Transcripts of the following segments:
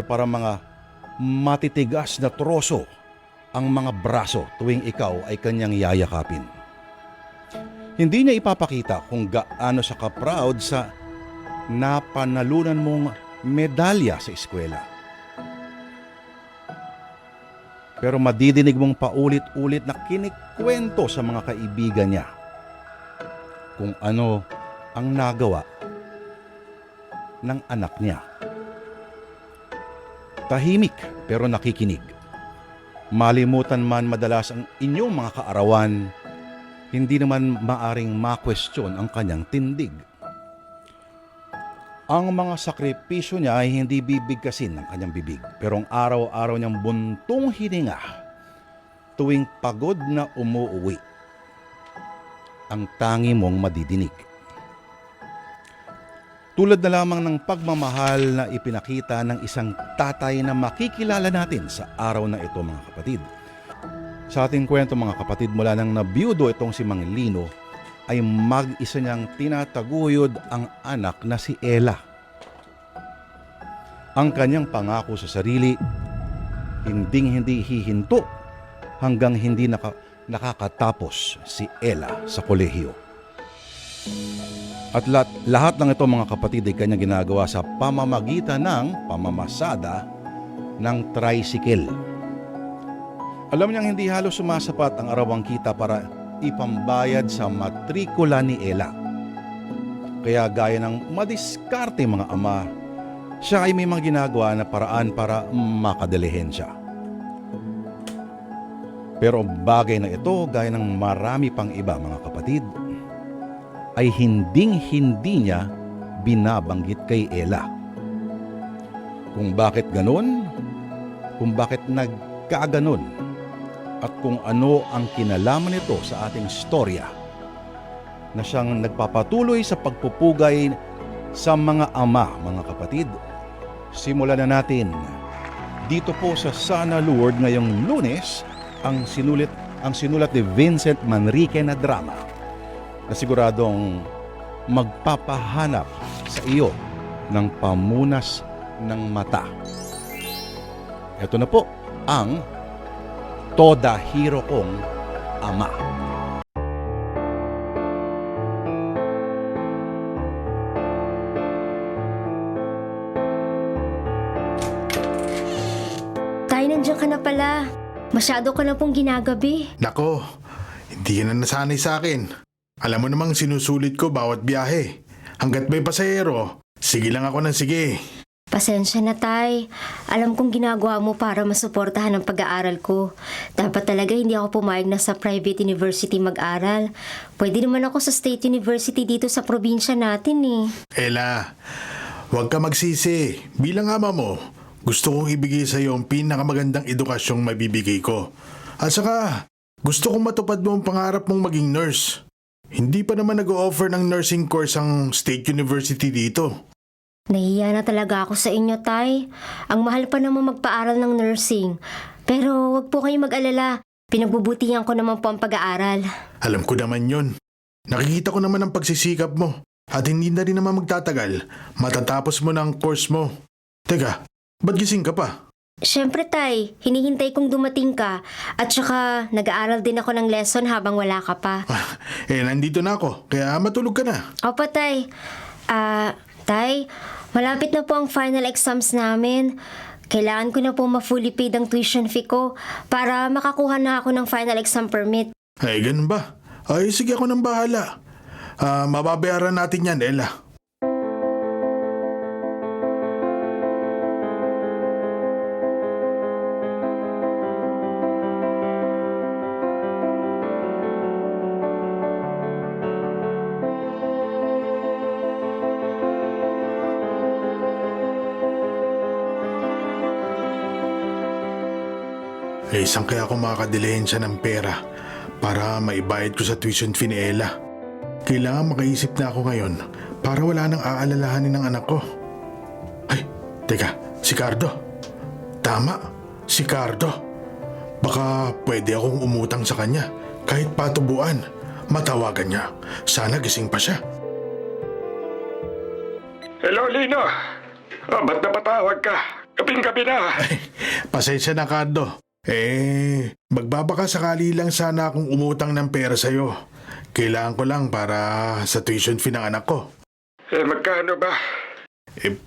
Para mga matitigas na troso ang mga braso tuwing ikaw ay kanyang yayakapin. Hindi niya ipapakita kung gaano siya ka-proud sa napanalunan mong medalya sa eskwela. Pero madidinig mong paulit-ulit na kinikwento sa mga kaibigan niya kung ano ang nagawa ng anak niya. Tahimik pero nakikinig. Malimutan man madalas ang inyong mga kaarawan, hindi naman maaring ma-question ang kanyang tindig. Ang mga sakripisyo niya ay hindi bibigkasin ng kanyang bibig, pero ang araw-araw niyang buntong hininga tuwing pagod na umuuwi, ang tangi mong madidinig. Tulad na lamang ng pagmamahal na ipinakita ng isang tatay na makikilala natin sa araw na ito, mga kapatid. Sa ating kwento, mga kapatid, mula nang nabiyudo itong si Mang Lino, ay mag-isa niyang tinataguyod ang anak na si Ella. Ang kanyang pangako sa sarili, hindi hihinto hanggang hindi nakakatapos si Ella sa kolehiyo. At lahat ng ito, mga kapatid, ay kanyang ginagawa sa pamamagitan ng pamamasada ng tricycle. Alam niyang hindi halos sumasapat ang arawang kita para ipambayad sa matrikula ni Ella. Kaya gaya ng madiskarte mga ama, siya ay may mga ginagawa na paraan para makadalihin siya. Pero bagay na ito, gaya ng marami pang iba, mga kapatid, ay hindi niya binabanggit kay Ella. Kung bakit ganun, kung bakit nagkaganon, at kung ano ang kinalaman nito sa ating storya na siyang nagpapatuloy sa pagpupugay sa mga ama, mga kapatid. Simulan na natin dito po sa Sana Lord ngayong Lunes ang sinulat ni Vincent Manrique na drama na siguradong magpapahanap sa iyo ng pamunas ng mata. Ito na po ang Toda Hiro Kong Ama. Tay, nandiyan ka na pala. Masyado ka na pong ginagabi. Nako, hindi ka na nasanay sa akin. Alam mo namang sinusulit ko bawat biyahe. Hanggat may pasahero, sige lang ako ng sige. Pasensya na, Tay. Alam kong ginagawa mo para masuportahan ang pag-aaral ko. Dapat talaga hindi ako pumayag na sa private university mag-aral. Pwede naman ako sa state university dito sa probinsya natin eh. Ella, huwag ka magsisi. Bilang ama mo, gusto kong ibigay sa iyo ang pinakamagandang edukasyong mabibigay ko. At saka, gusto kong matupad mo ang pangarap mong maging nurse. Hindi pa naman nag-o-offer ng nursing course ang state university dito. Nahiya na talaga ako sa inyo, Tay. Ang mahal pa naman magpaaral ng nursing. Pero wag po kayong mag-alala. Pinagbubutihan ko naman po ang pag-aaral. Alam ko naman yun. Nakikita ko naman ang pagsisikap mo. At hindi na rin naman magtatagal. Matatapos mo na ang course mo. Teka, ba't gising ka pa? Siyempre, Tay. Hinihintay kong dumating ka. At saka, nag-aaral din ako ng lesson habang wala ka pa. Nandito na ako. Kaya matulog ka na. Opo, Tay. Tay, malapit na po ang final exams namin. Kailangan ko na po ma-fully paid ang tuition fee ko para makakuha na ako ng final exam permit. Ay, ganun ba? Ay, sige ako nang bahala. Mababayaran natin yan, Ella. Isang kaya ako makakadilahin siya ng pera para maibayad ko sa tuition fee ni Ella. Kailangan makaisip na ako ngayon para wala nang aalalahanin ng anak ko. Ay, teka, si Cardo. Tama, si Cardo. Baka pwede akong umutang sa kanya kahit patubuan. Matawagan niya. Sana gising pa siya. Hello, Lino. Ba't napatawag ka? Gabing-gabi na. Pasensya na, Cardo. Magbabaka sakali lang sana akong umutang ng pera sa'yo. Kailangan ko lang para sa tuition fee ng anak ko. Magkano ba?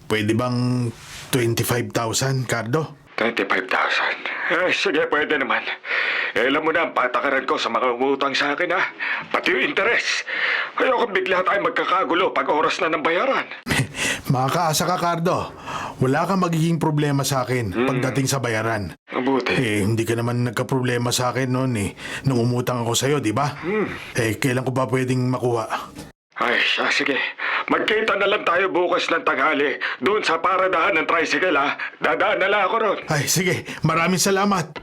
Pwede bang 25,000, Cardo? 25,000. Sige, pwede naman. Alam mo na ang patakaran ko sa mga umutang sa akin, ha? Pati yung interes. Ayoko bigla tayo magkakagulo pag oras na ng bayaran. Makakaasa ka, Cardo. Wala kang magiging problema sa akin pagdating sa bayaran. Mabuti. Hindi ka naman nagka-problema sa akin noon nung umutang ako sa'yo, di ba? Kailan ko ba pwedeng makuha? Ay, sige. Magkita na lang tayo bukas ng tanghali. Doon sa paradahan ng tricycle, ha? Dadaan na lang ako ron. Ay, sige. Maraming salamat.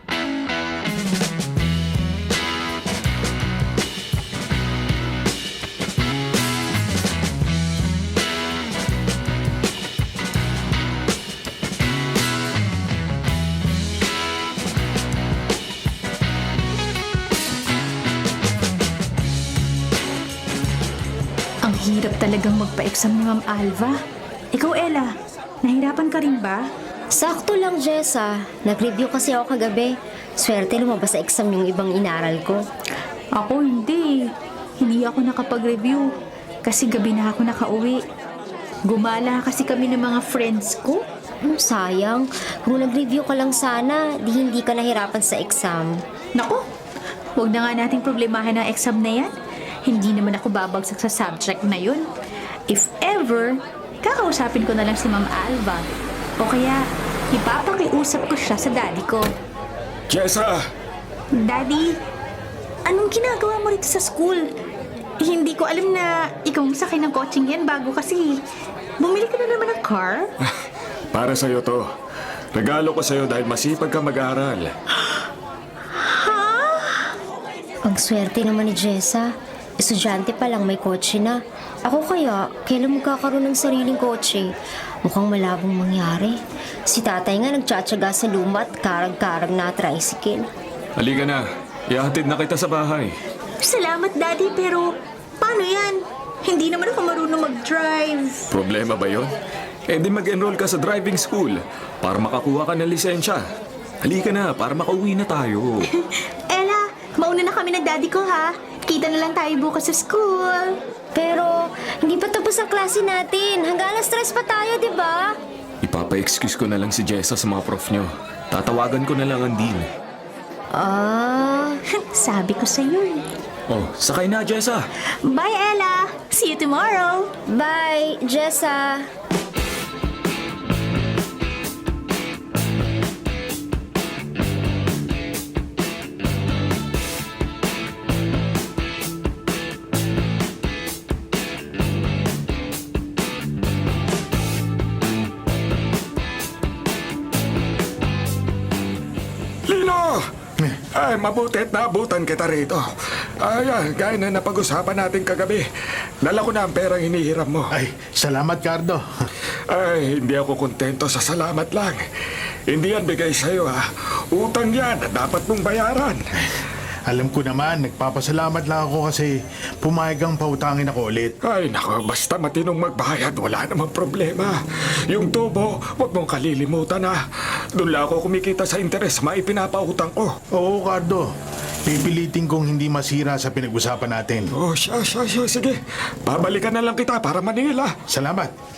Ang hirap talagang magpa-exam ni Ma'am Alva. Ikaw, Ella, nahirapan ka rin ba? Sakto lang, Jessa. Nag-review kasi ako kagabi. Swerte lumabas sa exam yung ibang inaral ko. Ako hindi. Hindi ako nakapag-review kasi gabi na ako nakauwi. Gumala kasi kami ng mga friends ko. Sayang. Kung nag-review ka lang sana, di hindi ka nahirapan sa exam. Naku, huwag na nga nating problemahin ang exam na yan. Hindi naman ako babagsak sa subject na yun. If ever, kakausapin ko na lang si Ma'am Alva. O kaya, ipapakiusap ko siya sa daddy ko. Jessa! Daddy, anong ginagawa mo rito sa school? Hindi ko alam na ikaw ang sakay ng coaching yan bago kasi bumili ka na naman ng car. Para sa'yo to. Regalo ko sa'yo dahil masipag ka mag-aaral. Ang swerte naman ni Jessa. Estudyante pa lang may kotse na. Ako kaya, kailan magkakaroon ng sariling kotse? Mukhang malabong mangyari. Si tatay nga nagtsatsaga sa luma at karag-karag na tricycle. Halika na. Ihatid na kita sa bahay. Salamat, Daddy, pero paano yan? Hindi naman ako marunong mag-drive. Problema ba yon? Di mag-enroll ka sa driving school para makakuha ka ng lisensya. Halika na para makauwi na tayo. Ella, mauna na kami ng daddy ko, ha? Kita na lang tayo bukas sa school. Pero, hindi pa tapos ang klase natin. Hanggang alas 3 pa tayo, di ba? Ipapa-excuse ko na lang si Jessa sa mga prof nyo. Tatawagan ko na lang ang dean. Sabi ko sa'yo eh. Oh, sakay na, Jessa. Bye, Ella! See you tomorrow! Bye, Jessa. Lino! Ay, mabuti at naabutan kita rito. Ayan, gaya na napag-usapan natin kagabi. Dala ko na ang perang hinihiram mo. Ay, salamat, Cardo. Ay, hindi ako kontento sa salamat lang. Hindi yan bigay sa'yo, ha. Utang yan na dapat mong bayaran. Alam ko naman, nagpapasalamat lang ako kasi pumayag ang pautangin ako ulit. Ay, nako, basta matinong magbayad, wala namang problema. Yung tubo, huwag mong kalilimutan, ha. Doon lang ako kumikita sa interes, maipinapautang ko. Oo, Cardo. Pipilitin kong hindi masira sa pinag-usapan natin. Oh, siya, sige. Babalikan na lang kita para Manila. Salamat.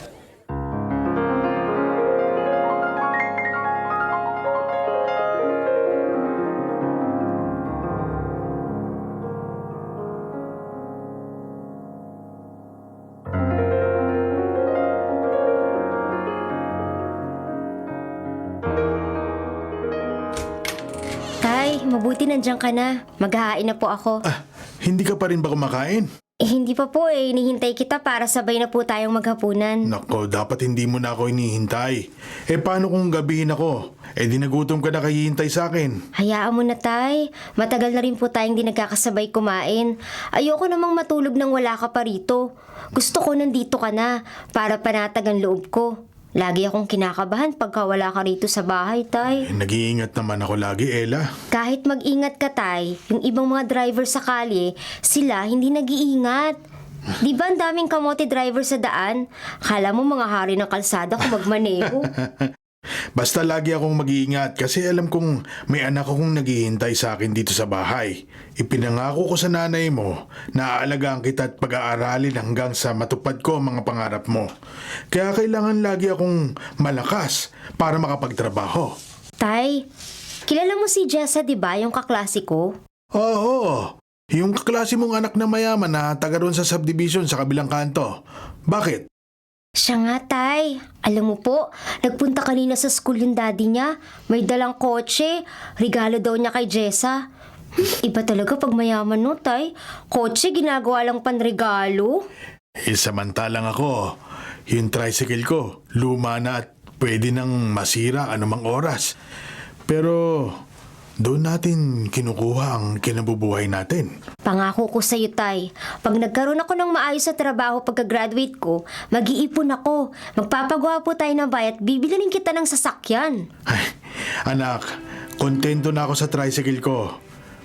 Tay, mabuti nandiyan ka na. Maghahain na po ako. Hindi ka pa rin ba kumakain? Hindi pa po eh. Hinihintay kita para sabay na po tayong maghapunan. Nako, dapat hindi mo na ako inihintay. Paano kung gabihin ako? Di nagutom ka na kahihintay sa akin. Hayaan mo na, Tay. Matagal na rin po tayong di nagkakasabay kumain. Ayoko namang matulog nang wala ka pa rito. Gusto ko nandito ka na para panatag ang loob ko. Lagi akong kinakabahan pagka wala ka rito sa bahay, Tay. Nag-iingat naman ako lagi, Ella. Kahit mag-ingat ka, Tay, yung ibang mga driver sa kalye, sila hindi nag-iingat. Di ba ang daming kamote driver sa daan? Kala mo mga hari ng kalsada kung magmaneho. Basta lagi akong mag-iingat kasi alam kong may anak akong naghihintay sa akin dito sa bahay. Ipinangako ko sa nanay mo na aalagaan kita at pag-aaralin hanggang sa matupad ko ang mga pangarap mo. Kaya kailangan lagi akong malakas para makapagtrabaho. Tay, kilala mo si Jessa, di ba? Yung kaklase ko? Oo, yung kaklase mong anak na mayaman na taga roon sa subdivision sa kabilang kanto. Bakit? Siya nga, Tay. Alam mo po, nagpunta kanina sa school yung daddy niya. May dalang kotse. Regalo daw niya kay Jessa. Iba talaga pag mayaman, no, Tay? Kotse, ginagawa lang panregalo. Samantalang ako, yung tricycle ko, luma na at pwede nang masira anumang oras. Pero doon natin kinukuha ang kinabubuhay natin. Pangako ko sa'yo, Tay. Pag nagkaroon ako ng maayos sa trabaho pagka-graduate ko, mag-iipon ako. Magpapagwapo tayo ng bayat, bibilinin kita ng sasakyan. Ay, anak, kontento na ako sa tricycle ko.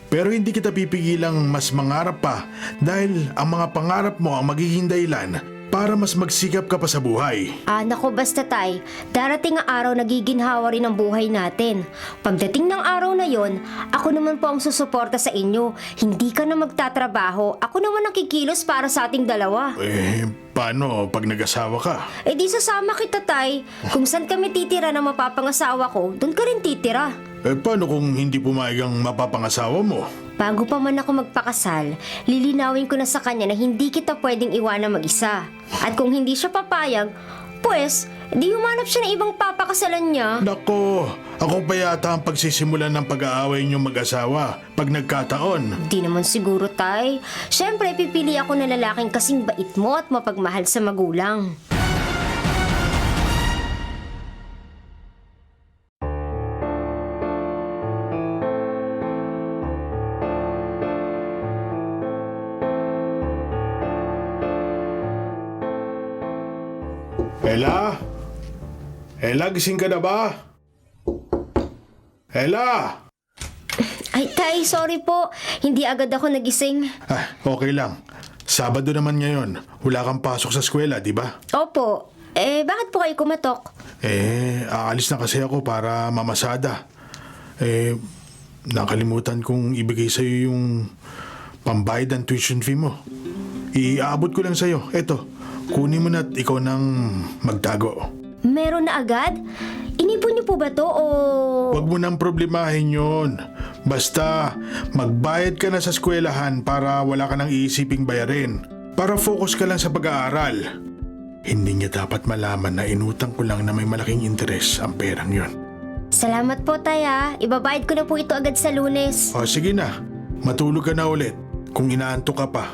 Pero hindi kita pipigilang mas mangarap pa dahil ang mga pangarap mo ang magiging dahilan para mas magsikap ka pa sa buhay. Nako basta, Tay, darating ang araw na giginhawa rin ang buhay natin. Pagdating ng araw na yon, ako naman po ang susuporta sa inyo. Hindi ka na magtatrabaho, ako naman ang kikilos para sa ating dalawa. Paano pag nag-asawa ka? Di sasama kita, Tay. Kung saan kami titira na mapapangasawa ko, doon ka rin titira. Paano kung hindi pumayag ang mapapangasawa mo? Bago pa man ako magpakasal, lilinawin ko na sa kanya na hindi kita pwedeng iwanan mag-isa. At kung hindi siya papayag, pues, di humanap siya ng ibang papakasalan niya. Nako, ako pa yata ang pagsisimulan ng pag-aaway niyong mag-asawa pag nagkataon. Di naman siguro, Tay. Siyempre, pipili ako ng lalaking kasing bait mo at mapagmahal sa magulang. Ella? Ella, gising ka na ba? Ella? Ay, Tay, sorry po. Hindi agad ako nagising. Okay lang. Sabado naman ngayon. Wala kang pasok sa eskwela, di ba? Opo. Bakit po kayo kumatok? Aalis na kasi ako para mamasada. Nakalimutan kong ibigay sa'yo yung pambayad ng tuition fee mo. Iaabot ko lang sa'yo. Eto, kunin mo na at ikaw nang magtago. Meron na agad? Inipon niyo po ba to o... Huwag mo nang problemahin yun. Basta, magbayad ka na sa eskwelahan para wala ka nang iisiping bayarin. Para focus ka lang sa pag-aaral. Hindi niya dapat malaman na inutang ko lang na may malaking interes ang perang yon. Salamat po, Tay, ha. Ibabayad ko na po ito agad sa Lunes. O sige na, matulog ka na ulit kung inaantok ka pa.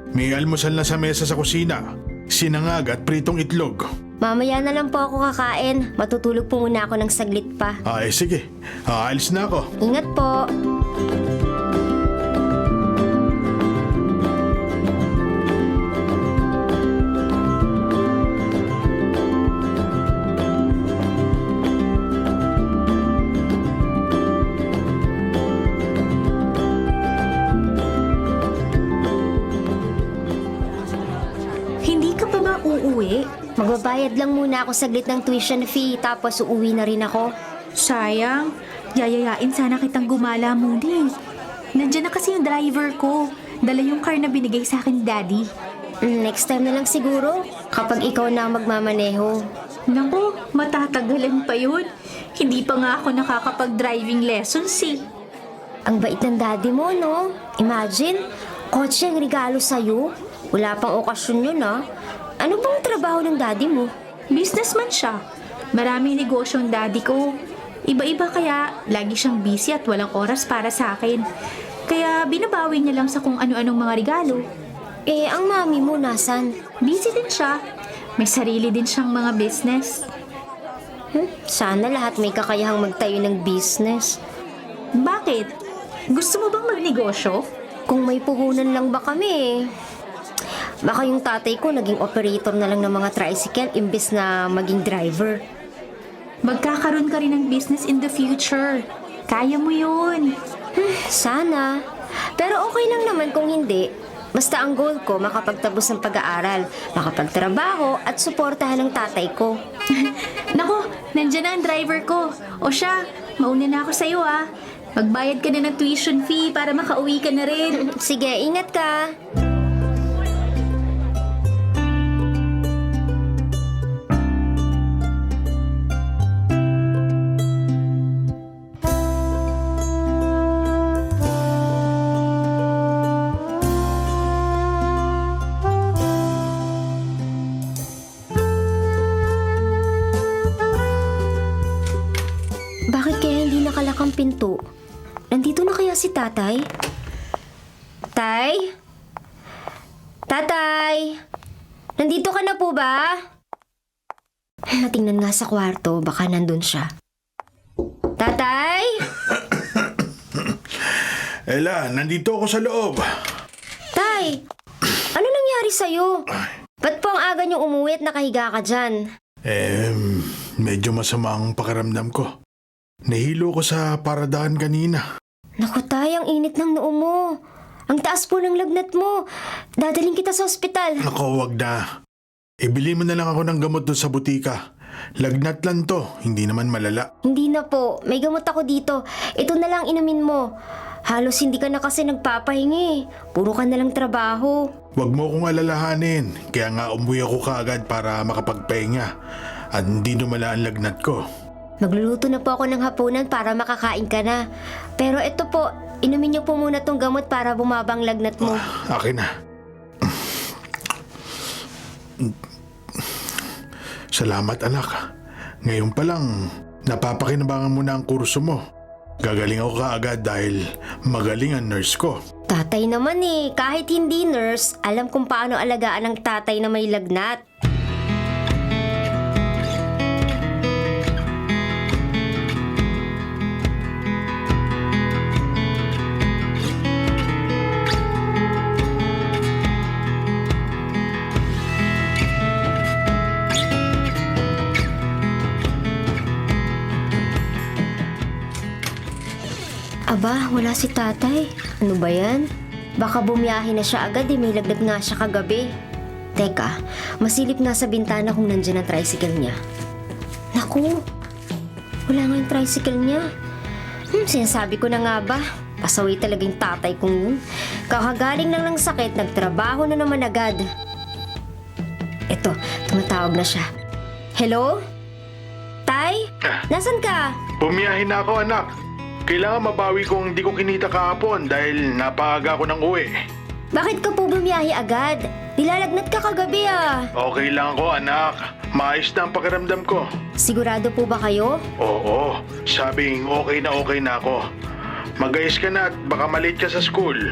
May almusal na sa mesa sa kusina. Sinangag at pritong itlog. Mamaya na lang po ako kakain. Matutulog po muna ako ng saglit pa. Sige. Aalis na ako. Ingat po. Hindi ka pa ba uuwi? Magbabayad lang muna ako saglit ng tuition fee, tapos uuwi na rin ako. Sayang, yayayain sana kitang gumala muna eh. Nandiyan na kasi yung driver ko. Dala yung car na binigay sa akin ni Daddy. Next time na lang siguro, kapag ikaw na ang magmamaneho. Naku, matatagalan pa yun. Hindi pa nga ako nakakapag-driving lessons eh. Ang bait ng daddy mo, no? Imagine, kotse ang regalo sa'yo. Wala pang okasyon yun, ha? Ano bang trabaho ng daddy mo? Businessman siya. Maraming negosyo ang daddy ko. Iba-iba kaya lagi siyang busy at walang oras para sa akin. Kaya binabawi niya lang sa kung ano-anong mga regalo. Ang mami mo nasan? Busy din siya. May sarili din siyang mga business. Sana lahat may kakayahang magtayo ng business. Bakit? Gusto mo bang magnegosyo? Kung may puhunan lang ba kami, baka yung tatay ko naging operator na lang ng mga tricycle imbes na maging driver. Magkakaroon ka rin ng business in the future. Kaya mo yun. Sana. Pero okay lang naman kung hindi. Basta ang goal ko, makapagtapos ng pag-aaral, makapagtrabaho at suportahan ng tatay ko. Nako, Nandyan na ang driver ko. O siya, mauna na ako sa'yo ah. Magbayad ka na ng tuition fee para makauwi ka na rin. Sige, ingat ka. Bakit kaya hindi nakalakang pinto? Nandito na kaya si tatay? Tay? Tatay? Nandito ka na po ba? Natingnan nga sa kwarto, baka nandun siya. Tatay? Ella, nandito ako sa loob. Tay? Ano nangyari sa'yo? Ba't po ang aga niyong umuwi at nakahiga ka dyan? Medyo masama ang pakiramdam ko. Nahilo ko sa paradahan kanina. Naku tay, ang init ng noo mo. Ang taas po ng lagnat mo. Dadaling kita sa ospital. Ako, wag na. Ibili mo na lang ako ng gamot doon sa butika. Lagnat lang to, hindi naman malala. Hindi na po. May gamot ako dito. Ito na lang inumin mo. Halos hindi ka na kasi nagpapahingi. Puro ka na lang trabaho. Wag mo akong alalahanin. Kaya nga umuwi ako kaagad para makapagpahinga. At hindi lumala ang lagnat ko. Magluluto na po ako ng hapunan para makakain ka na. Pero ito po, inumin niyo po muna tong gamot para bumabang lagnat mo. Akin na. Salamat anak. Ngayon pa lang, napapakinabangan mo na ang kurso mo. Gagaling ako kaagad dahil magaling ang nurse ko. Tatay naman eh, kahit hindi nurse, alam kung paano alagaan ang tatay na may lagnat. Aba, wala si tatay. Ano ba yan? Baka bumiyahe na siya agad may lagnat nga siya kagabi. Teka, masilip nga sa bintana kung nandyan ang tricycle niya. Naku, wala nga yung tricycle niya. Sinasabi ko na nga ba? Pasaway talaga yung tatay kong yun. Kakagaling lang ng sakit, nagtrabaho na naman agad. Eto, tumatawag na siya. Hello? Tay? Nasaan ka? Bumiyahin na ako anak. Kailangan mabawi kung hindi ko kinita kahapon dahil napaaga ko ng uwi. Bakit ka po bumiyahe agad? Nilalagnat ka kagabi ah. Okay lang ako anak. Maayos na ang pakiramdam ko. Sigurado po ba kayo? Oo, sabing okay na ako. Mag-ayos ka na at baka malate ka sa school.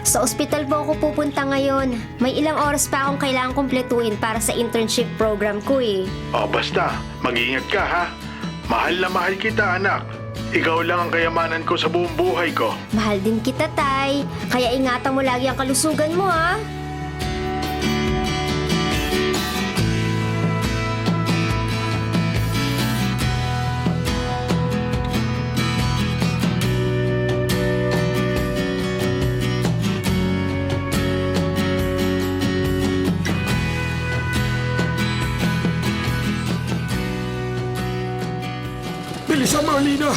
Sa ospital po ako pupunta ngayon. May ilang oras pa akong kailangang kumpletuhin para sa internship program ko eh. O basta, mag-iingat ka ha. Mahal na mahal kita anak. Ikaw lang ang kayamanan ko sa buong buhay ko. Mahal din kita, Tay. Kaya ingatan mo lagi ang kalusugan mo, ha? Bilisan mo, Lino.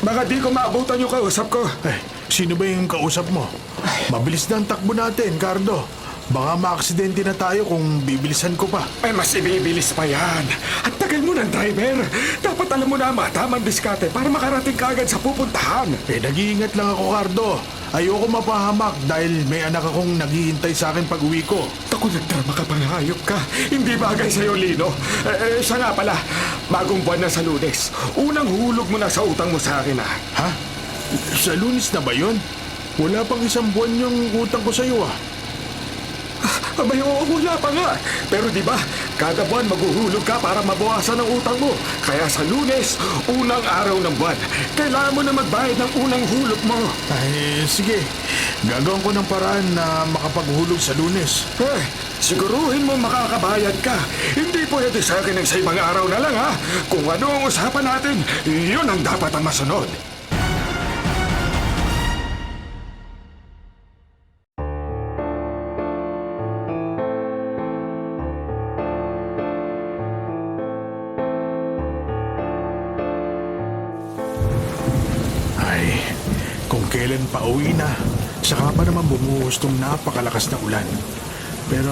Baka di ko maabutan yung kausap ko. Sino ba yung kausap mo? Mabilis na ang takbo natin, Cardo. Baka maaksidente na tayo kung bibilisan ko pa. Mas ibibilis pa yan. At tagal mo ng driver. Dapat alam mo na tamang diskarte para makarating ka agad sa pupuntahan. Nag-iingat lang ako, Cardo. Ayoko mapahamak dahil may anak akong naghihintay sa akin pag uwi ko. Ako nagdrama ka pang hayop ka. Hindi bagay sa'yo, Lino. Siya nga pala, bagong buwan na sa Lunes. Unang hulog mo na sa utang mo sa akin, ha? Ha? Sa Lunes na ba yun? Wala pang isang buwan yung utang ko sa'yo, ah. Abay, oo, wala pa nga. Pero di ba, kada buwan maghuhulog ka para mabawasan ang utang mo. Kaya sa Lunes, unang araw ng buwan, kailangan mo na magbayad ng unang hulog mo. Ay, sige. Gagawin ko ng paraan na makapaghulog sa Lunes. Siguruhin mo makakabayad ka. Hindi pwede sa akin ng sa ibang araw na lang, ha? Kung ano ang usapan natin, yun ang dapat ang masunod. Ay, kung kailan pa uwi na, saka pa naman bumuhos tong napakalakas na ulan. Pero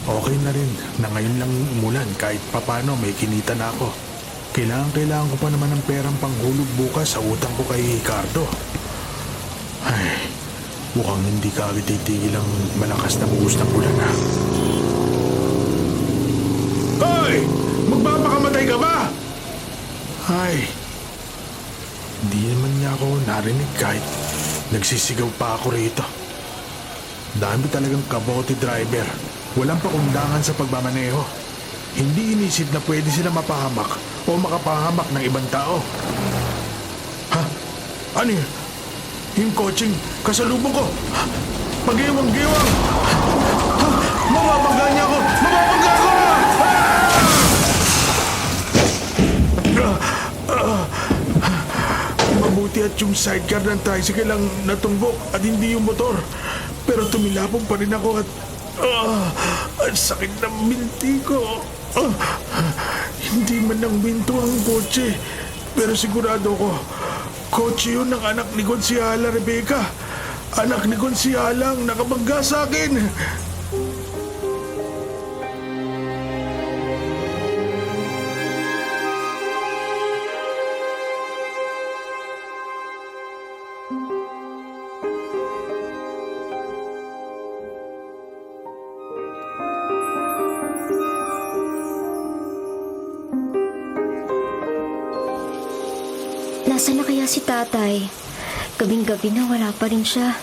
okay na rin na ngayon lang umulan kahit papano may kinita na ako. Kailangan ko pa naman ng perang panghulog bukas sa utang ko kay Ricardo. Ay, mukhang hindi ka agad titigil ang malakas na buhos ng ulan ha. Hoy! Magpapakamatay ka ba? Ay, hindi naman niya ako narinig kahit nagsisigaw pa ako rito. Dami talagang kabote driver. Walang pakundangan sa pagmamaneho. Hindi inisip na pwede sila mapahamak o makapahamak ng ibang tao. Ha? Ano yun? Yung coaching kasalubong ko. Pag-iwang-giwang. Ha? Mababangga niya ako! Mababangga ako! Mabuti at yung sidecar ng tricycle ang natumbok at hindi yung motor. Pero tumilapong pa rin ako at ang sakit ng binti ko. Hindi man nang minto ang kotse. Pero sigurado ko, kotse yun ng anak ni Konsyala Rebecca. Anak ni Konsyala ang nakabangga sa akin. Nasaan na kaya si tatay? Gabing-gabi na wala pa rin siya.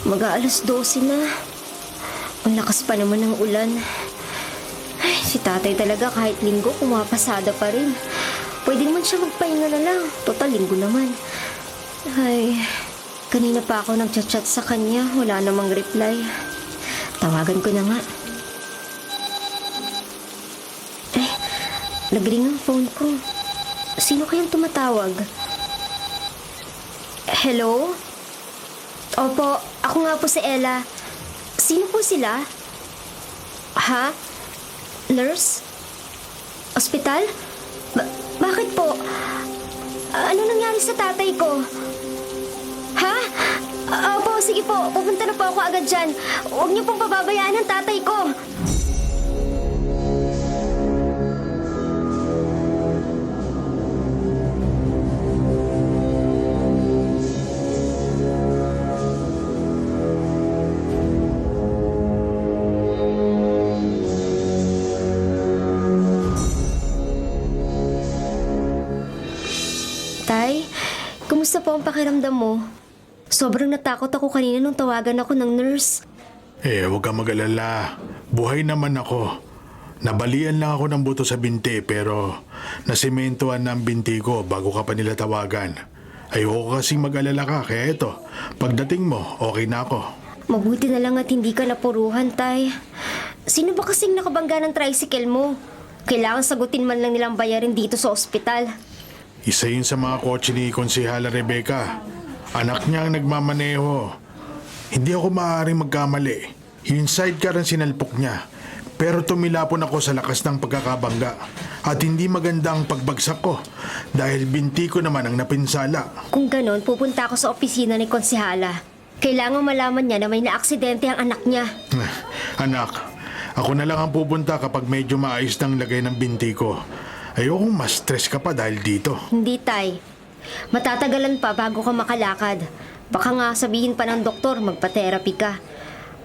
Mag-aalas 12 na. Ang lakas pa naman ng ulan. Ay, si tatay talaga kahit linggo pumapasada pa rin. Pwede naman siya magpahinga na lang. Total linggo naman. Ay, kanina pa ako nagchat-chat sa kanya. Wala namang reply. Tawagan ko na nga. Eh, nagring ang phone ko. Sino kayang tumatawag? Hello? Opo, ako nga po si Ella. Sino po sila? Ha? Nurse? Ospital? Bakit po? Ano nangyari sa tatay ko? Ha? Opo, sige po. Pupunta na po ako agad dyan. Huwag niyo pong pababayaan ang tatay ko. Tay, kumusta po ang pakiramdam mo? Sobrang natakot ako kanina nung tawagan ako ng nurse. Huwag kang mag-alala. Buhay naman ako. Nabalian lang ako ng buto sa binti pero nasimentohan na ang binti ko bago ka pa nila tawagan. Ayoko kasing mag-alala ka kaya eto, pagdating mo, okay na ako. Mabuti na lang at hindi ka napuruhan, Tay. Sino ba kasing nakabangga ng tricycle mo? Kailangan sagutin man lang nilang bayarin dito sa ospital. Isa yun sa mga kotse ni Konsyala Rebecca. Anak niya ang nagmamaneho. Hindi ako maaaring magkamali. Yung sidecar ang sinalpok niya. Pero tumilapon ako sa lakas ng pagkakabangga. At hindi maganda ang pagbagsak ko dahil binti ko naman ang napinsala. Kung ganon, pupunta ako sa opisina ni Konsihala. Kailangan malaman niya na may naaksidente ang anak niya. Anak, ako na lang ang pupunta kapag medyo maayos ng lagay ng binti ko. Ayokong ma-stress ka pa dahil dito. Hindi, Tay. Matatagalan pa bago ka makalakad. Baka nga sabihin pa ng doktor, magpa-therapy ka.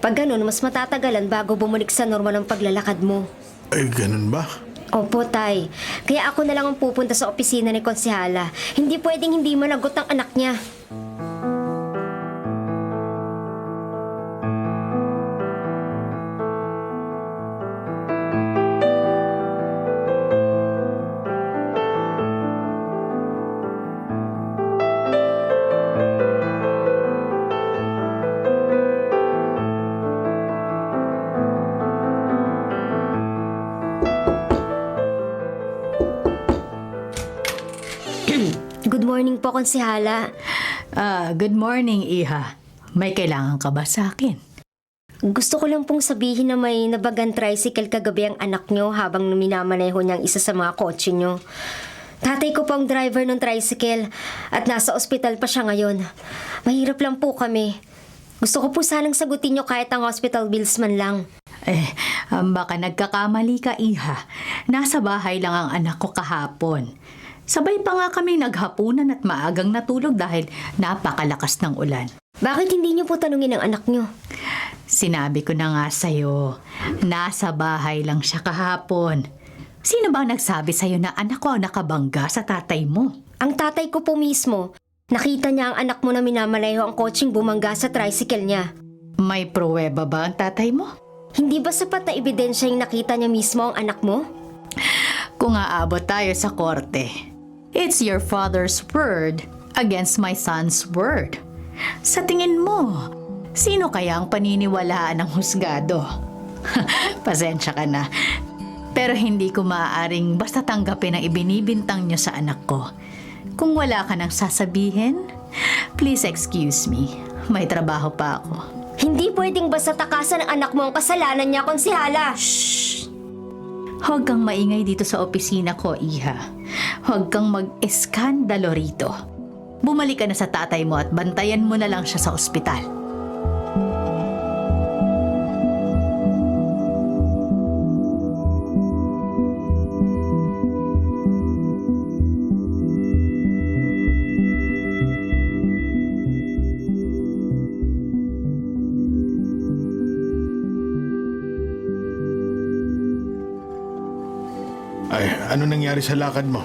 Pag ganun, mas matatagalan bago bumalik sa normal ang paglalakad mo. Ay, ganun ba? Opo, Tay. Kaya ako na lang ang pupunta sa opisina ni Konsihala. Hindi pwedeng hindi managot ang anak niya. Good morning po, Konsihala. Good morning, Iha. May kailangan ka ba sa akin? Gusto ko lang pong sabihin na may nabagan tricycle kagabi ang anak nyo habang minamaneho niyang isa sa mga kotse nyo. Tatay ko po ang driver ng tricycle at nasa ospital pa siya ngayon. Mahirap lang po kami. Gusto ko po sanang sagutin niyo kahit ang hospital bills man lang. Baka nagkakamali ka, Iha. Nasa bahay lang ang anak ko kahapon. Sabay pa nga kami naghapunan at maagang natulog dahil napakalakas ng ulan. Bakit hindi niyo po tanungin ang anak niyo? Sinabi ko na nga sa'yo, nasa bahay lang siya kahapon. Sino ba ang nagsabi sa'yo na anak ko ang nakabangga sa tatay mo? Ang tatay ko po mismo. Nakita niya ang anak mo na minamalayo ang kotseng bumangga sa tricycle niya. May pruweba ba ang tatay mo? Hindi ba sapat na ebidensya yung nakita niya mismo ang anak mo? Kung aabot tayo sa korte, it's your father's word against my son's word. Sa tingin mo, sino kaya ang paniniwalaan ng husgado? Pasensya ka na. Pero hindi ko maaaring basta tanggapin ang ibinibintang niyo sa anak ko. Kung wala ka nang sasabihin, please excuse me. May trabaho pa ako. Hindi pwedeng basta takasan ng anak mo ang kasalanan niya, konsihala. Huwag kang maingay dito sa opisina ko, Iha. Huwag kang mag-eskandalo rito. Bumalik ka na sa tatay mo at bantayan mo na lang siya sa ospital. Ay, ano nangyari sa lakad mo?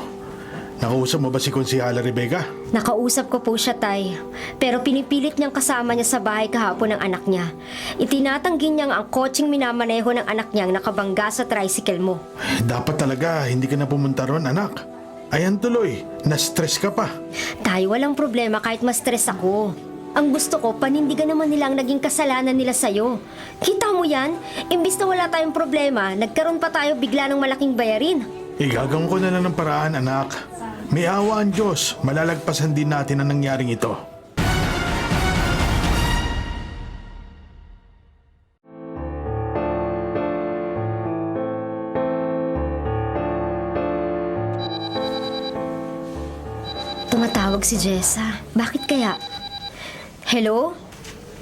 Nakausap mo ba si Konsihala Rebecca? Nakausap ko po siya, Tay. Pero pinipilit niyang kasama niya sa bahay kahapon ng anak niya. Itinatanggi niyang ang kotseng minamaneho ng anak niyang nakabangga sa tricycle mo. Dapat talaga hindi ka na pumunta ron, anak. Ayan tuloy, na-stress ka pa. Tay, walang problema kahit ma-stress ako. Ang gusto ko, panindigan naman nila ang naging kasalanan nila sa'yo. Kita mo yan? Imbis na wala tayong problema, nagkaroon pa tayo bigla ng malaking bayarin. Igagawin ko na lang ng paraan, anak. May awa ang Diyos, malalagpasan din natin ang nangyaring ito. Tumatawag si Jessa. Bakit kaya? Hello?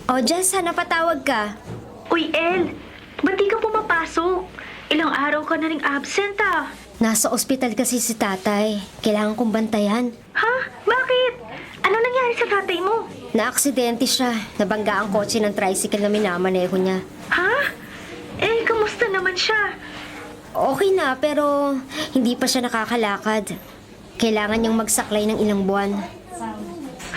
O Jessa, napatawag ka. Uy, El! Ba't di ka pumapasok? Ilang araw ka na ring absent ah. Nasa ospital kasi si tatay. Kailangan kong bantayan. Ha? Bakit? Ano nangyari sa tatay mo? Naaksidente siya. Nabangga ang kotse ng tricycle na minamaneho niya. Ha? Eh, kamusta naman siya? Okay na, pero hindi pa siya nakakalakad. Kailangan niyang magsaklay ng ilang buwan.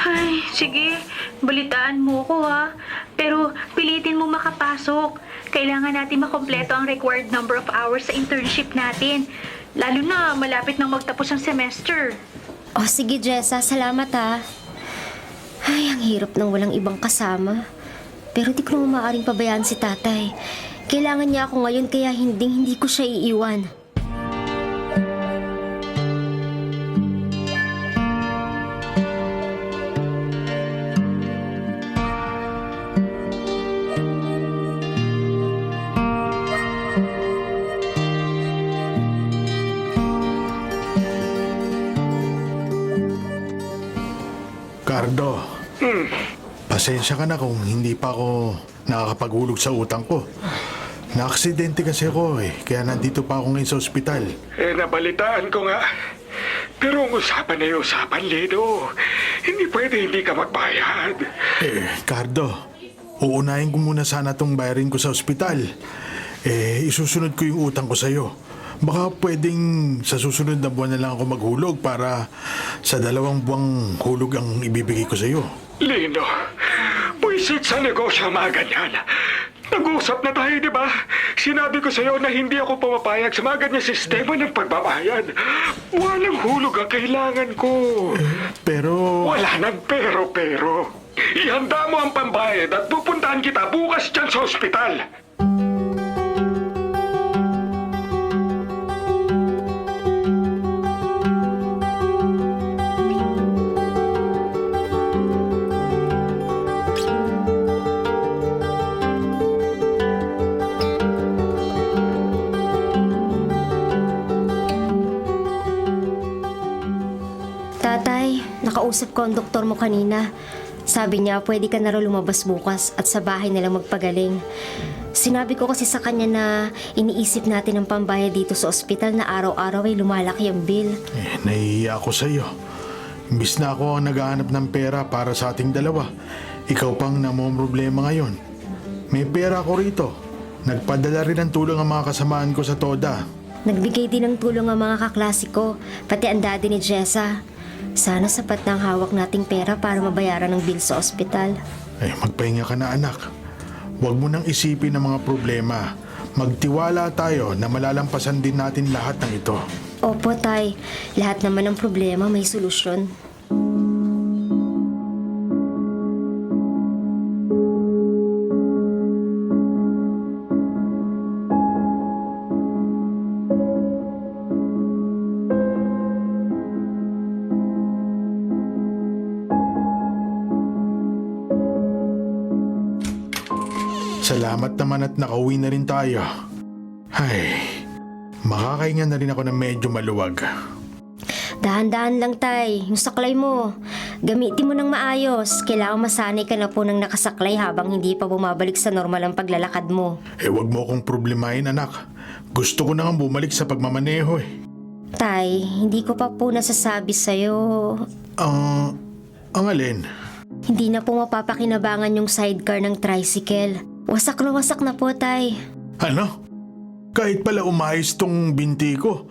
Ay, sige. Balitaan mo ko ha. Pero pilitin mo makapasok. Kailangan natin makompleto ang required number of hours sa internship natin. Lalo na malapit nang magtapos ang semester. O sige, Jessa. Salamat ha. Ay, ang hirap ng walang ibang kasama. Pero di ko naman maaaring pabayaan si tatay. Kailangan niya ako ngayon kaya hindi ko siya iiwan. Cardo, pasensya ka na kung hindi pa ako nakakapaghulog sa utang ko. Naaksidente kasi ako kaya nandito pa ako ngayon sa ospital. Nabalitaan ko nga. Pero ang usapan na yung usapan, Lido. Hindi pwede hindi ka magbayad. Cardo, uunahin ko muna sana tong bayarin ko sa ospital. Isusunod ko yung utang ko sa'yo. Baka pwedeng sa susunod na buwan na lang ako maghulog para sa 2 buwang hulog ang ibibigay ko sa'yo. Lino, buisit sa negosyo ang mga ganyan. Nag-uusap na tayo, di ba? Sinabi ko sa'yo na hindi ako pumapayag sa mga ganyan sistema ng pagbabayad. Walang hulog ang kailangan ko. Pero... Wala nang pero. Ihanda mo ang pambayad at pupuntahan kita bukas dyan sa ospital. Nakausap ko ang doktor mo kanina. Sabi niya pwede ka na raw lumabas bukas at sa bahay na lang magpagaling. Sinabi ko kasi sa kanya na iniisip natin ang pambayad dito sa ospital na araw-araw ay lumalaki ang bill. Nahihiya ako sa iyo. Imbis na ako ang naghahanap ng pera para sa ating dalawa, ikaw pang namomroblema ngayon. May pera ako rito. Nagpadala rin ng tulong ang mga kasamaan ko sa TODA. Nagbigay din ng tulong ang mga kaklase ko, pati ang daddy ni Jessa. Sana sapat na ang hawak nating pera para mabayaran ng bill sa ospital. Magpahinga ka na anak. Huwag mo nang isipin ang mga problema. Magtiwala tayo na malalampasan din natin lahat ng ito. Opo, Tay. Lahat naman ng problema may solusyon. Salamat naman at nakauwi na rin tayo. Ay, makakahinga na rin ako ng medyo maluwag. Dahan-dahan lang, Tay. Yung saklay mo. Gamitin mo ng maayos. Kailangan masanay ka na po ng nakasaklay habang hindi pa bumabalik sa normal ang paglalakad mo. Huwag mo akong problemahin, anak. Gusto ko na nga bumalik sa pagmamaneho eh. Tay, hindi ko pa po nasasabi sa'yo. Ang alin? Hindi na po mapapakinabangan yung sidecar ng tricycle. Wasak na po, Tay. Ano? Kahit pala umayos tong binti ko,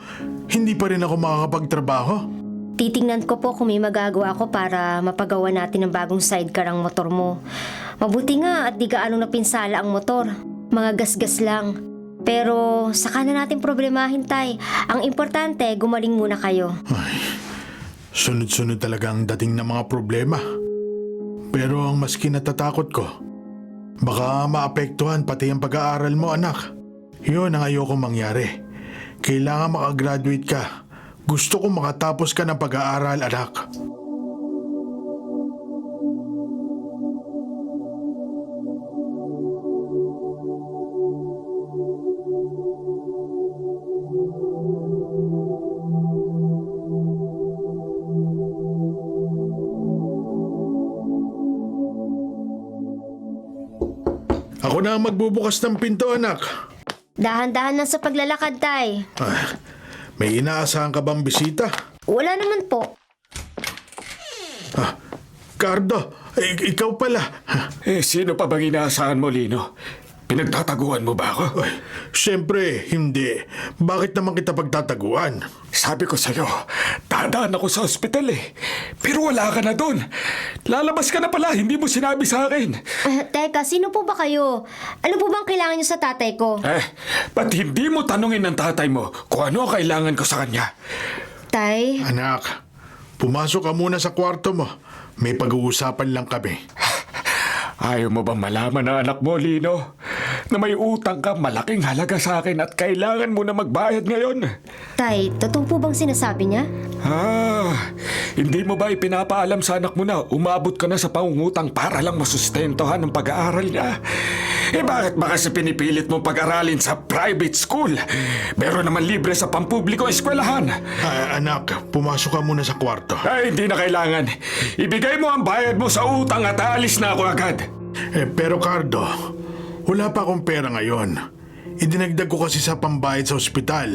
hindi pa rin ako makakapagtrabaho? Titingnan ko po kung may magagawa ko para mapagawa natin ng bagong sidecar ang motor mo. Mabuti nga at di gaano napinsala ang motor. Mga gasgas lang. Pero saka na natin problemahin, Tay. Ang importante, gumaling muna kayo. Sunod-sunod talaga ang dating ng mga problema. Pero ang mas kinatatakot ko, baka maapektuhan pati ang pag-aaral mo, anak. Yun ang ayoko mangyari. Kailangan makagraduate ka. Gusto ko makatapos ka ng pag-aaral, anak. Ako na ang magbubukas ng pinto, anak. Dahan-dahan lang sa paglalakad, Tay. May inaasahan ka bang bisita? Wala naman po. Cardo, ikaw pala. Sino pa bang inaasahan mo, Lino? Pinagtataguan mo ba ako? Siyempre, hindi. Bakit naman kita pagtataguan? Sabi ko sa'yo, dadaan ako sa ospital eh. Pero wala ka na doon. Lalabas ka na pala, hindi mo sinabi sa akin. Teka, sino po ba kayo? Ano po bang kailangan niyo sa tatay ko? Ba't hindi mo tanungin ng tatay mo kung ano ang kailangan ko sa kanya? Tay? Anak, pumasok ka muna sa kwarto mo. May pag-uusapan lang kami. Ayaw mo bang malaman ng anak mo, Lino? Na may utang ka malaking halaga sa akin at kailangan mo na magbayad ngayon. Tay, totoo po bang sinasabi niya? Hindi mo ba ipinapaalam sa anak mo na umabot ka na sa pangungutang para lang masustentohan ang pag-aaral niya? Bakit ba kasi pinipilit mo pag-aralin sa private school? Meron naman libre sa pampubliko eskwelahan. Anak, pumasok ka muna sa kwarto. Hindi na kailangan. Ibigay mo ang bayad mo sa utang at aalis na ako agad. Pero Cardo, wala pa akong pera ngayon. Idinagdag ko kasi sa pambayad sa ospital.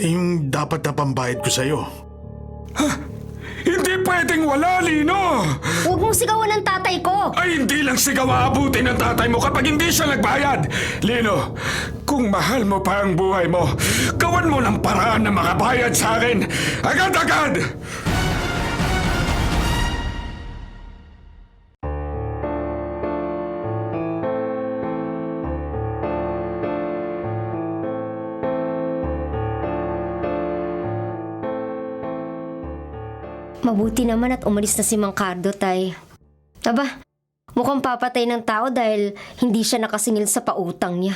Yung dapat na pambayad ko sa'yo. Hindi pwedeng wala, Lino! Huwag mong sigawan ng tatay ko! Hindi lang sigaw aabutin ng tatay mo kapag hindi siya nagbayad. Lino, kung mahal mo pa ang buhay mo, gawan mo ng paraan na makabayad sa akin. Agad-agad! Mabuti naman at umalis na si Mang Cardo, Tay. Aba, mukhang papatay ng tao dahil hindi siya nakasingil sa pautang niya.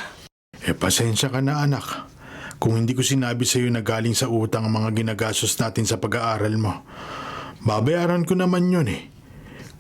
Pasensya ka na, anak. Kung hindi ko sinabi sa'yo na galing sa utang ang mga ginagastos natin sa pag-aaral mo. Babayaran ko naman yun eh.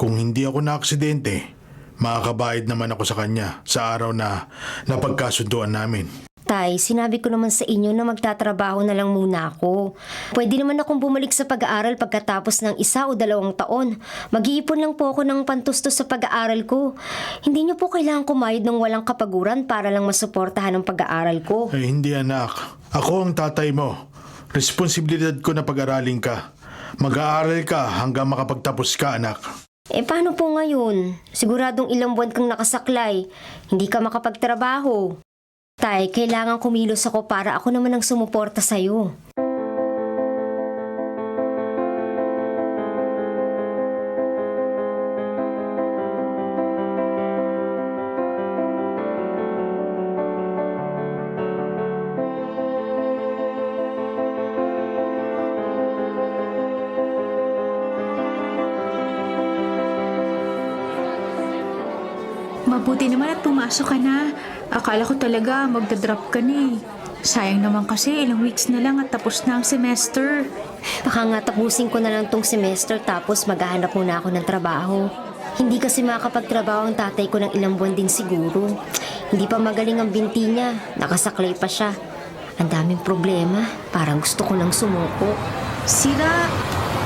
Kung hindi ako na-aksidente, makakabayad naman ako sa kanya sa araw na napagkasunduan namin. Tay, sinabi ko naman sa inyo na magtatrabaho na lang muna ako. Pwede naman akong bumalik sa pag-aaral pagkatapos ng 1 o 2 taon. Mag-iipon lang po ako ng pantustos sa pag-aaral ko. Hindi niyo po kailangan kumayod ng walang kapaguran para lang masuportahan ang pag-aaral ko. Eh, hindi anak. Ako ang tatay mo. Responsibilidad ko na pag-aralin ka. Mag-aaral ka hanggang makapagtapos ka, anak. Paano po ngayon? Siguradong ilang buwan kang nakasaklay. Hindi ka makapagtrabaho. Tay, kailangan kumilos ako para ako naman ang sumuporta sa'yo. Mabuti naman at pumasok ka na. Akala ko talaga magdadrop ka na eh. Sayang naman kasi ilang weeks na lang at tapos na ang semester. Baka nga tapusin ko na lang tong semester tapos maghahanap muna ako ng trabaho. Hindi kasi makakapagtrabaho ang tatay ko ng ilang buwan din siguro. Hindi pa magaling ang binti niya. Nakasaklay pa siya. Ang daming problema. Parang gusto ko nang sumuko. Sira,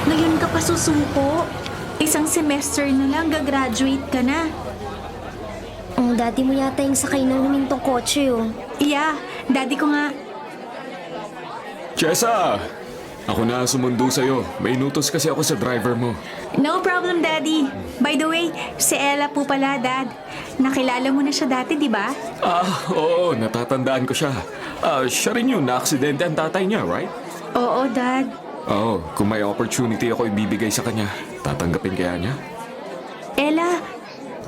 ngayon ka pa susuko. Isang semester na lang, gagraduate ka na. Ang daddy mo yata yung sakay ng humintong kotse oh. Yeah, daddy ko nga. Chessa! Ako na sumundo sa'yo. May inutos kasi ako sa driver mo. No problem, daddy. By the way, si Ella po pala, dad. Nakilala mo na siya dati, di ba? Oo, natatandaan ko siya. Siya rin yung na-aksidente ang tatay niya, right? Oo, dad. Oo, kung may opportunity ako ibibigay sa kanya, tatanggapin kaya niya? Ella,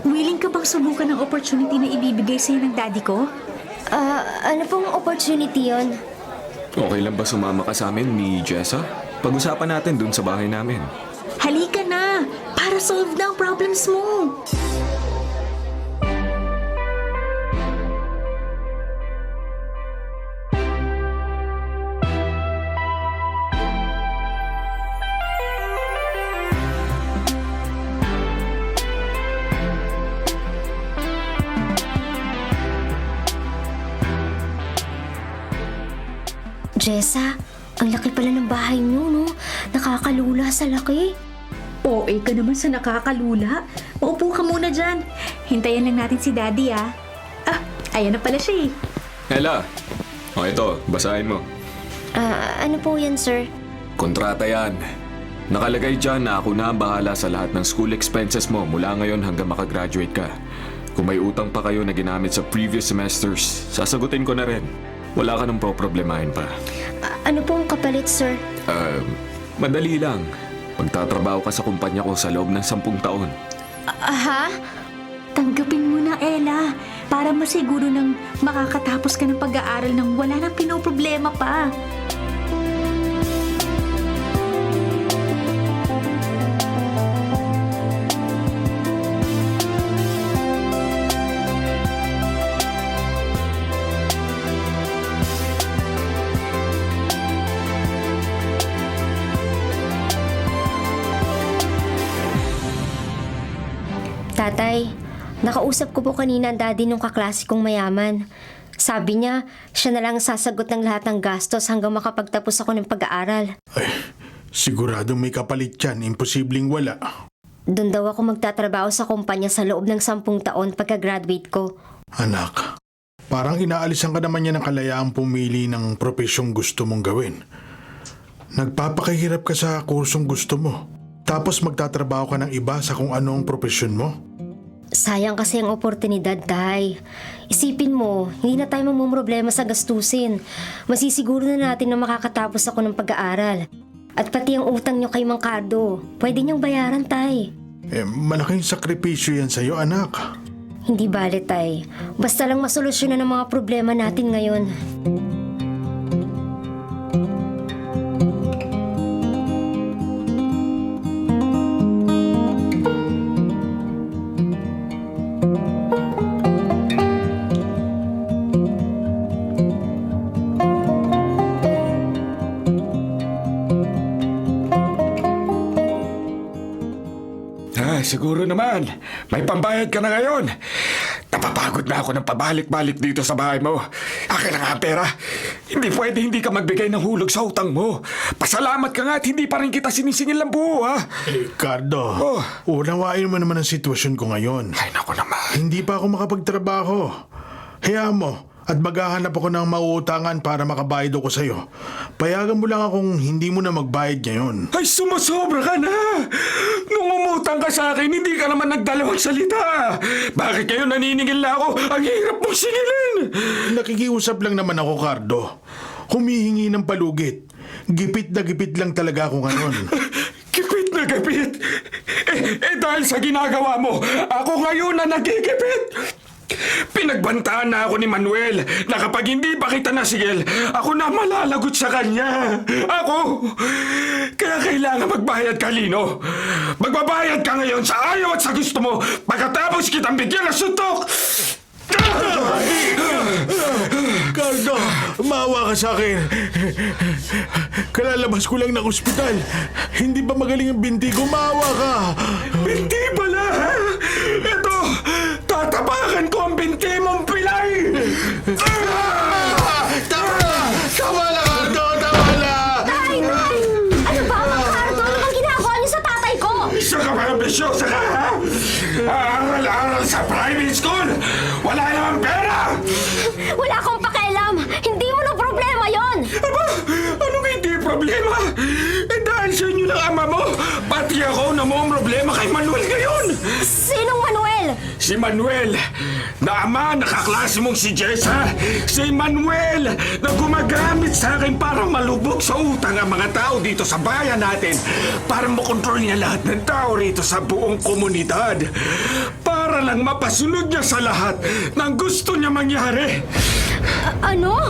willing ka bang subukan ng opportunity na ibibigay sa'yo ng daddy ko? Ano pong opportunity yon? Okay lang ba sumama ka sa amin ni Jessa? Pag-usapan natin dun sa bahay namin. Halika na! Para solve na ang problems mo! Jessa, ang laki pala ng bahay niyo, no? Nakakalula sa laki. OA ka naman sa nakakalula. Maupo ka muna dyan. Hintayin lang natin si daddy, ah. Ayan na pala siya eh. Ella! Ito, basahin mo. Ano po yan, sir? Kontrata yan. Nakalagay dyan na ako na ang bahala sa lahat ng school expenses mo mula ngayon hanggang makagraduate ka. Kung may utang pa kayo na ginamit sa previous semesters, sasagutin ko na rin. Wala ka nang poproblemahin pa. Ano pong kapalit, sir? Madali lang. Magtatrabaho ka sa kumpanya ko sa loob ng 10 taon. Ha? Tanggapin mo na, Ella. Para masiguro nang makakatapos ka ng pag-aaral nang wala nang pinoproblema pa. Tatay, nakausap ko po kanina ang daddy nung kaklase kong mayaman. Sabi niya, siya na lang sasagot ng lahat ng gastos hanggang makapagtapos ako ng pag-aaral. Ay, siguradong may kapalit yan. Imposibleng wala. Doon daw ako magtatrabaho sa kumpanya sa loob ng 10 taon pagka-graduate ko. Anak, parang inaalisan ka naman niya ng kalayaang pumili ng profesyong gusto mong gawin. Nagpapakahirap ka sa kursong gusto mo. Tapos magtatrabaho ka ng iba sa kung anong profesyon mo. Sayang kasi ang oportunidad, Tay. Isipin mo, hindi na tayo mamumroblema sa gastusin. Masisiguro na natin na makakatapos ako ng pag-aaral. At pati ang utang niyo kay Mang Cardo, pwede niyong bayaran, Tay. Malaking sakripisyo yan sa'yo, anak. Hindi bale, Tay. Basta lang masolusyonan ang mga problema natin ngayon. Siguro naman. May pambayad ka na ngayon. Napapagod na ako ng pabalik-balik dito sa bahay mo. Akin na nga ang pera. Hindi pwede hindi ka magbigay ng hulog sa utang mo. Pasalamat ka nga at hindi pa rin kita sinisingil ng buo, ha? Cardo, Oh. unawain mo naman ang sitwasyon ko ngayon. Ay, naku naman. Hindi pa ako makapagtrabaho. Hayaan mo at maghahanap ako ng mauutangan para makabayad ako sa'yo. Payagan mo lang akong hindi mo na magbayad ngayon. Ay, sumusobra ka na! Nung umutang ka sa akin, hindi ka naman nagdalawang salita. Bakit kayo naniningil na ako? Ang hirap mong singilin! Nakikiusap lang naman ako, Cardo. Humihingi ng palugit. Gipit na gipit lang talaga ako ngayon. Gipit na gipit! Dahil sa ginagawa mo, ako ngayon na nagigipit! Pinagbantaan na ako ni Manuel na kapag hindi pa kita nasigil, ako na malalagot sa kanya. Ako! Kaya kailangan magbayad ka, Lino. Magbabayad ka ngayon sa ayaw at sa gusto mo pagkatapos kitang bigyan ng suntok! Cardo, maawa ka sa akin. Kalalabas ko lang ng ospital. Hindi ba magaling ang binti ko? Maawa ka. Binti pala! Ito! Tatapakan ko ang binti mong pilay! Tama na! Tama na, Cardo! Tama na! Tay! Ano ba, Mang Cardo? Ano bang ginagawa niyo sa tatay ko? Isa ka ba ambisyosa ka, ha? Aral-aral sa private school! Wala namang pera! Wala akong pakialam! Hindi mo na problema yon! Aba, anong hindi problema? Dahil sa inyo ng ama mo, pati ako na mo ang problema kay Manuel ngayon! Sinong Manuel? Si Manuel, na ama na kaklase mong si Jessa. Si Manuel, na gumagamit sa akin para malubog sa utang ang mga tao dito sa bayan natin. Para makontrol niya lahat ng tao rito sa buong komunidad. Para lang mapasunod niya sa lahat ng gusto niya mangyari. Ano?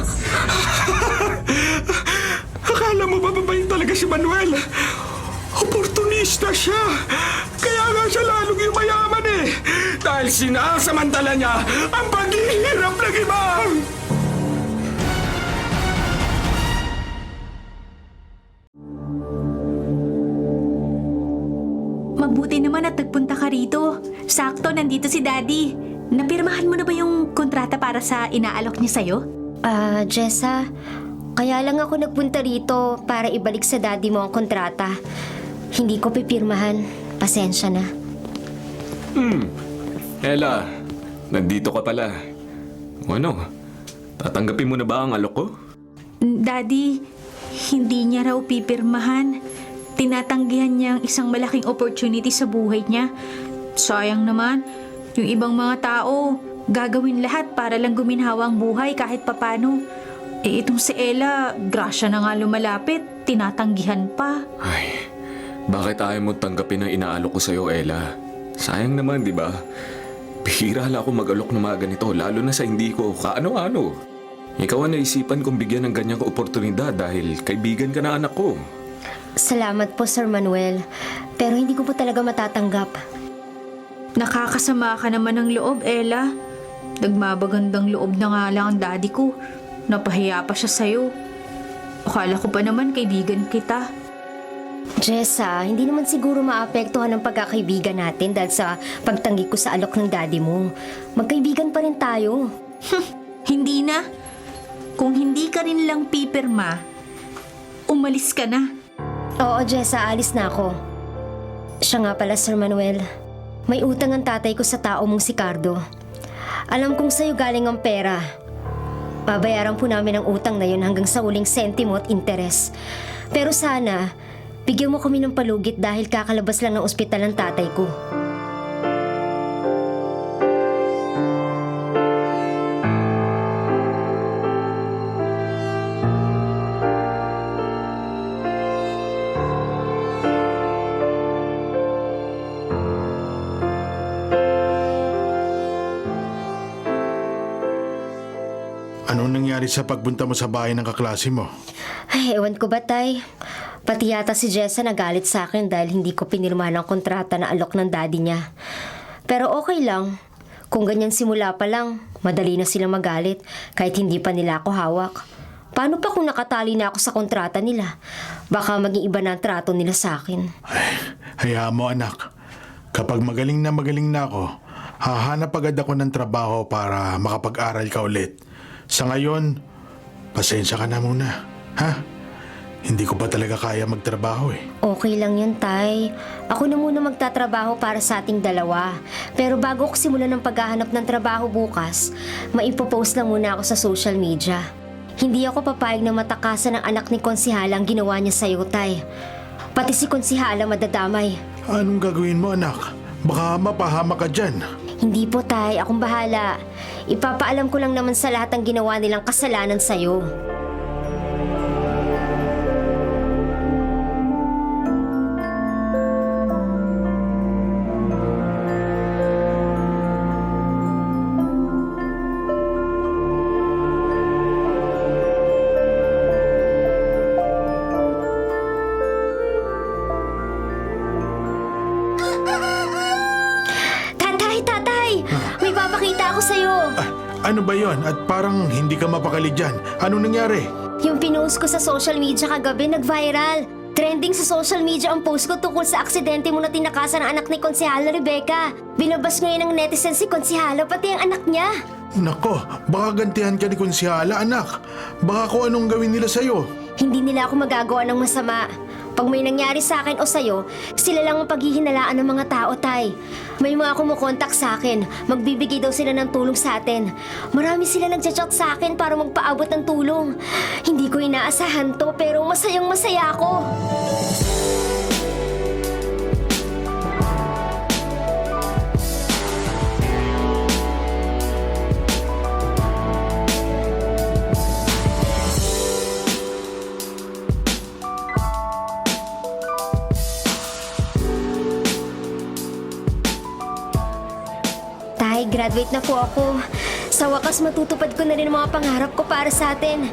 Akala mo ba babayin talaga si Manuel? Oportunista siya. Kaya nga siya lalong yumayaman eh. Dahil sinasamantala niya ang paghihirap ng iba. Mabuti naman at nagpunta ka rito. Sakto, nandito si Daddy. Napirmahan mo na ba yung kontrata para sa inaalok niya sa'yo? Jessa, kaya lang ako nagpunta rito para ibalik sa daddy mo ang kontrata. Hindi ko pipirmahan. Pasensya na. Ella, nandito ka pala. Ano? Tatanggapin mo na ba ang alok ko? Daddy, hindi niya raw pipirmahan. Tinatanggihan niya ang isang malaking opportunity sa buhay niya. Sayang naman, yung ibang mga tao, gagawin lahat para lang guminhawa ang buhay kahit papano. Itong si Ella, grasya na nga lumalapit, tinatanggihan pa. Ay, bakit ayaw mo tanggapin ang inaalok ko sa'yo, Ella? Sayang naman, di ba? Bihira lang ako mag-alok ng mga ganito, lalo na sa hindi ko kaano-ano. Ikaw ang naisipan kong bigyan ng ganyang oportunidad dahil kaibigan ka na anak ko. Salamat po, Sir Manuel. Pero hindi ko po talaga matatanggap. Nakakasama ka naman ng loob, Ella. Nagmabagandang loob na nga lang ang daddy ko. Napahiya pa siya sa'yo. Akala ko pa naman kaibigan kita. Jessa, hindi naman siguro maapektuhan ang pagkakaibigan natin dahil sa pagtanggi ko sa alok ng daddy mo. Magkaibigan pa rin tayo. Hindi na. Kung hindi ka rin lang pipirma, umalis ka na. Oo, Jessa, alis na ako. Siya nga pala, Sir Manuel. May utang ang tatay ko sa tao mong si Cardo. Alam kong sa'yo galing ang pera. Babayaran po namin ang utang na yun hanggang sa uling sentimo at interes. Pero sana, bigyan mo kami ng palugit dahil kakalabas lang ng ospital ng tatay ko. Anong nangyari sa pagbunta mo sa bahay ng kaklase mo? Ay, ewan ko ba, Tay? Pati yata si Jessa nagalit sa akin dahil hindi ko pinirmahan ang kontrata na alok ng daddy niya. Pero okay lang. Kung ganyan simula pa lang, madali na silang magalit kahit hindi pa nila ako hawak. Paano pa kung nakatali na ako sa kontrata nila? Baka maging iba na ang trato nila sa akin. Hayaan mo, anak. Kapag magaling na ako, hahanap agad ako ng trabaho para makapag-aral ka ulit. Sa ngayon, pasensya ka na muna, ha? Hindi ko pa talaga kaya magtrabaho eh. Okay lang yun, Tay. Ako na muna magtatrabaho para sa ating dalawa. Pero bago ko simulan ng paghahanap ng trabaho bukas, maipopost lang muna ako sa social media. Hindi ako papayag na matakasan ng anak ni Konsihala ang ginawa niya sa'yo, Tay. Pati si Konsihala madadamay. Anong gagawin mo, anak? Baka mapahamak ka dyan. Hindi po, Tay. Akong bahala. Ipapaalam ko lang naman sa lahat ang ginawa nilang kasalanan sa'yo. Tatay! May papakita ako sa'yo. Ano ba yon? At parang hindi ka mapakali dyan. Anong nangyari? Yung pinost ko sa social media kagabi nag-viral. Trending sa social media ang post ko tungkol sa aksidente mo na tinakasan ang anak ni Konsihala Rebecca. Binabas ngayon ng netizen si Konsihala pati ang anak niya. Nako, baka gantihan ka ni Konsihala, anak. Baka kung anong gawin nila sa'yo. Hindi nila ako magagawa ng masama. Pag may nangyari sa akin o sa'yo, sila lang ang paghihinalaan ng mga tao, Tay. May mga kumukontak sa akin. Magbibigay daw sila ng tulong sa atin. Marami sila nagchat-chat sa akin para magpaabot ng tulong. Hindi ko inaasahan to pero masayang masaya ako. Tay, graduate na po ako. Sa wakas matutupad ko na rin ang mga pangarap ko para sa atin.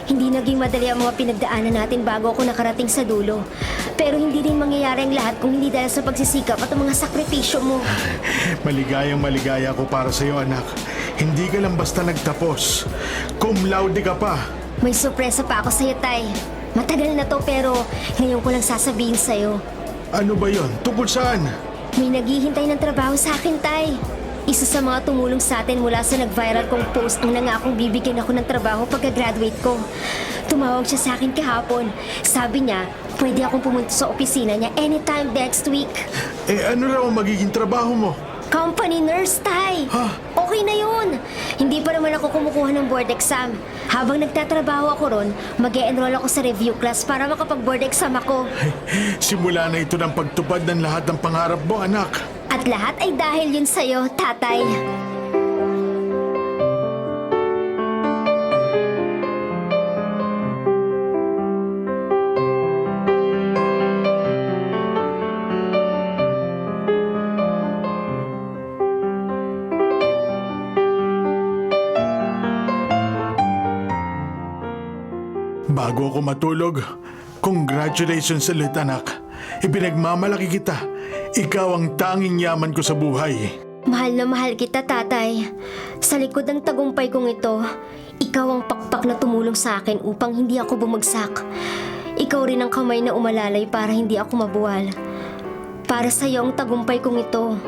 Hindi naging madali ang mga pinagdaanan natin bago ako nakarating sa dulo. Pero hindi rin mangyayari ang lahat kung hindi dahil sa pagsisikap at ang mga sakripisyo mo. Maligayang maligaya ko para sa'yo, anak. Hindi ka lang basta nagtapos. Cum laude ka pa. May sorpresa pa ako sa'yo, Tay. Matagal na to pero ngayon ko lang sasabihin sa'yo. Ano ba yon? Tungkol saan? May naghihintay ng trabaho sa akin, Tay. Isa sa mga tumulong sa atin mula sa nag-viral kong post ang nangakong bibigyan ako ng trabaho pagka-graduate ko. Tumawag siya sa akin kahapon. Sabi niya, pwede akong pumunta sa opisina niya anytime next week. Eh ano raw ang magiging trabaho mo? Company nurse, Tay. Ha? Okay na yun. Hindi pa naman ako kumukuha ng board exam. Habang nagtatrabaho ako ron, mag-e-enroll ako sa review class para makapag-board exam ako. Simula na ito ng pagtupad ng lahat ng pangarap mo, anak. At lahat ay dahil yun sa'yo, Tatay. Bago ako matulog, congratulations ulit, anak. Ipinagmamalaki kita. Ikaw ang tanging yaman ko sa buhay. Mahal na mahal kita, Tatay. Sa likod ng tagumpay kong ito, ikaw ang pakpak na tumulong sa akin upang hindi ako bumagsak. Ikaw rin ang kamay na umalalay para hindi ako mabuwal. Para sa iyo ang tagumpay kong ito.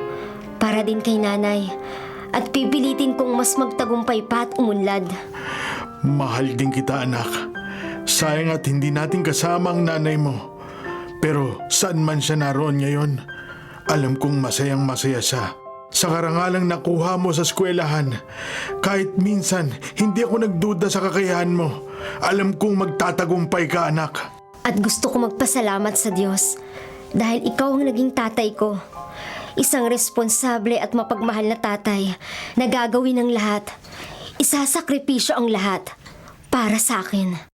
Para din kay Nanay. At pipilitin kong mas magtagumpay pa at umunlad. Mahal din kita, anak. Sayang at hindi natin kasama ang nanay mo. Pero saan man siya naroon ngayon, alam kong masayang masaya siya. Sa karangalang nakuha mo sa eskwelahan, kahit minsan hindi ako nagduda sa kakayahan mo. Alam kong magtatagumpay ka, anak. At gusto ko magpasalamat sa Diyos dahil ikaw ang naging tatay ko. Isang responsable at mapagmahal na tatay na gagawin ang lahat. Isasakripisyo ang lahat para sa akin.